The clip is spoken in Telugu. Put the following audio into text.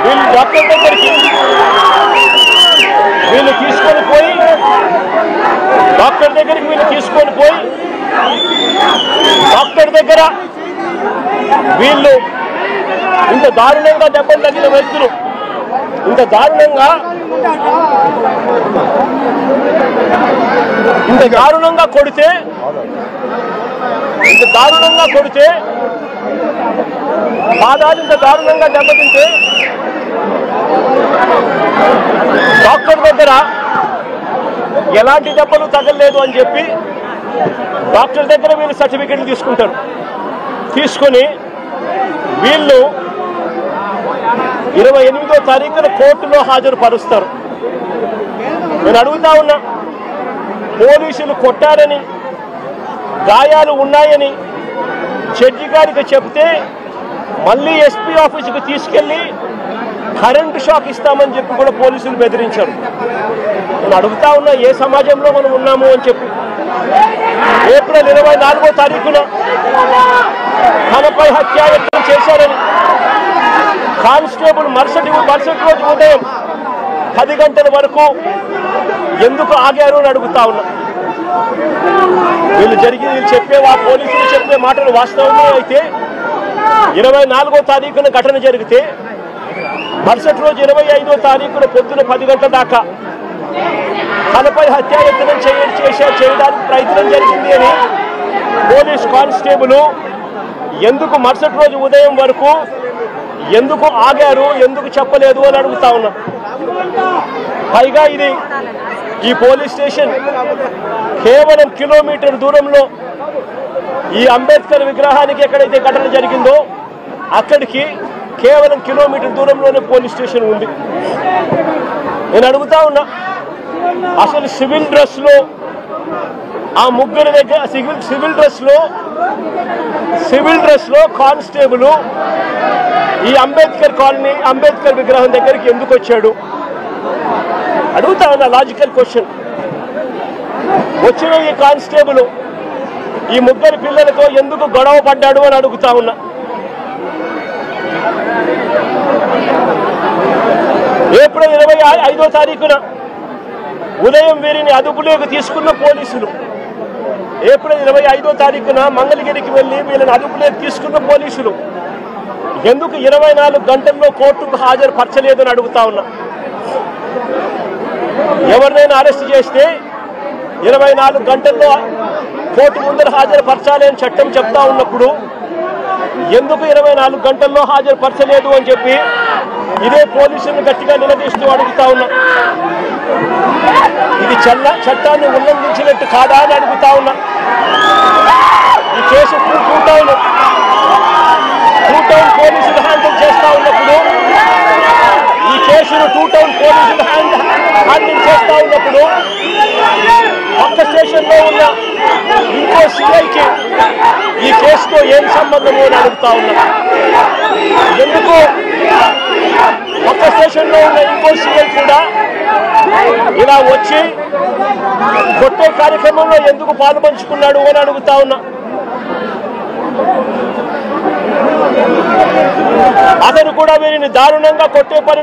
వీళ్ళు డాక్టర్ దగ్గరికి వీళ్ళు తీసుకొని పోయి డాక్టర్ దగ్గరికి డాక్టర్ దగ్గర వీళ్ళు ఇంత దారుణంగా దెబ్బలు తగిన వ్యక్తులు ఇంత దారుణంగా కొడితే పాదాలు ఇంత దారుణంగా దెబ్బతింటే డాక్టర్ దగ్గర ఎలాంటి దెబ్బలు తగలలేదు అని చెప్పి డాక్టర్ దగ్గర వీళ్ళు సర్టిఫికెట్లు తీసుకుంటారు. తీసుకొని వీళ్ళు 28వ తారీఖున కోర్టులో హాజరుపరుస్తారు. నేను అడుగుతా ఉన్నా, పోలీసులు కొట్టారని గాయాలు ఉన్నాయని జడ్జి గారికి చెప్తే మళ్ళీ ఎస్పీ ఆఫీసుకు తీసుకెళ్లి కరెంటు షాక్ ఇస్తామని చెప్పి కూడా పోలీసులు బెదిరించారు. నేను అడుగుతా ఉన్నా, ఏ సమాజంలో మనం ఉన్నాము అని చెప్పి. ఏప్రిల్ 24వ తారీఖున తనపై హత్యాయత్నం చేశారని కానిస్టేబుల్ మరుసటి రోజు ఉదయం 10 గంటల వరకు ఎందుకు ఆగారు అని అడుగుతా ఉన్నా. వీళ్ళు పోలీసులు చెప్పే మాటలు వాస్తవమే అయితే 24వ తారీఖున ఘటన జరిగితే మరుసటి రోజు 25వ తారీఖున పొద్దున 10 గంటల దాకా తనపై హత్యాయత్నం చేయడానికి ప్రయత్నం జరిగింది అని పోలీస్ కానిస్టేబుల్ ఎందుకు మరుసటి రోజు ఉదయం వరకు ఎందుకు ఆగారు, ఎందుకు చెప్పలేదు అని అడుగుతా ఉన్నా. పైగా ఈ పోలీస్ స్టేషన్ కేవలం కిలోమీటర్ దూరంలో ఈ అంబేద్కర్ విగ్రహానికి ఎక్కడైతే ఘటన జరిగిందో అక్కడికి కేవలం కిలోమీటర్ దూరంలోనే పోలీస్ స్టేషన్ ఉంది. నేను అడుగుతా ఉన్నా, అసలు సివిల్ డ్రెస్లో ఆ ముగ్గురు దగ్గర సివిల్ డ్రెస్లో కానిస్టేబుల్ ఈ అంబేద్కర్ విగ్రహం దగ్గరికి ఎందుకు వచ్చాడు అడుగుతా ఉన్నా. Logical question. వచ్చిన ఈ కానిస్టేబుల్ ఈ ముగ్గురు పిల్లలతో ఎందుకు గొడవ పడ్డాడు అని అడుగుతా ఉన్నా. ఏప్రిల్ 25వ తారీఖున ఉదయం వీరిని అదుపులోకి తీసుకున్న పోలీసులు, ఏప్రిల్ 25వ తారీఖున మంగళగిరికి వెళ్లి వీళ్ళని అదుపులోకి తీసుకున్న పోలీసులు ఎందుకు 24 గంటల్లో కోర్టుకు హాజరుపరచలేదని అడుగుతా ఉన్నా. ఎవరినైనా అరెస్ట్ చేస్తే 24 గంటల్లో కోర్టు ముందర హాజరుపరచాలి అని చట్టం చెప్తా ఉన్నప్పుడు ఎందుకు 24 గంటల్లో హాజరుపరచలేదు అని చెప్పి ఇదే పోలీసులను గట్టిగా నిలదీస్తూ అడుగుతా ఉన్నా. ఇది చట్టాన్ని ఉల్లంఘించినట్టు కాదా అని అడుగుతా ఉన్నా. ఈ కేసు టూ టౌన్ పోలీసులు హ్యాండిల్ చేస్తా ఉన్నప్పుడు ఈ కేసును టూ టౌన్ పోలీసులు హ్యాండిల్ చేస్తా ఉన్నప్పుడు పక్క స్టేషన్లో ఉన్న ఇంకో సిఐకి ఈ కేసుతో ఏం సంబంధము అని అడుగుతా ఉన్నా. ఎందుకు పక్క స్టేషన్లో ఉన్న ఇంకో సిఐ కూడా ఇలా వచ్చి కొట్టే కార్యక్రమంలో ఎందుకు పాలుపంచుకున్నాడు అని అడుగుతా ఉన్నా. అతను కూడా వీరిని దారుణంగా కొట్టే పని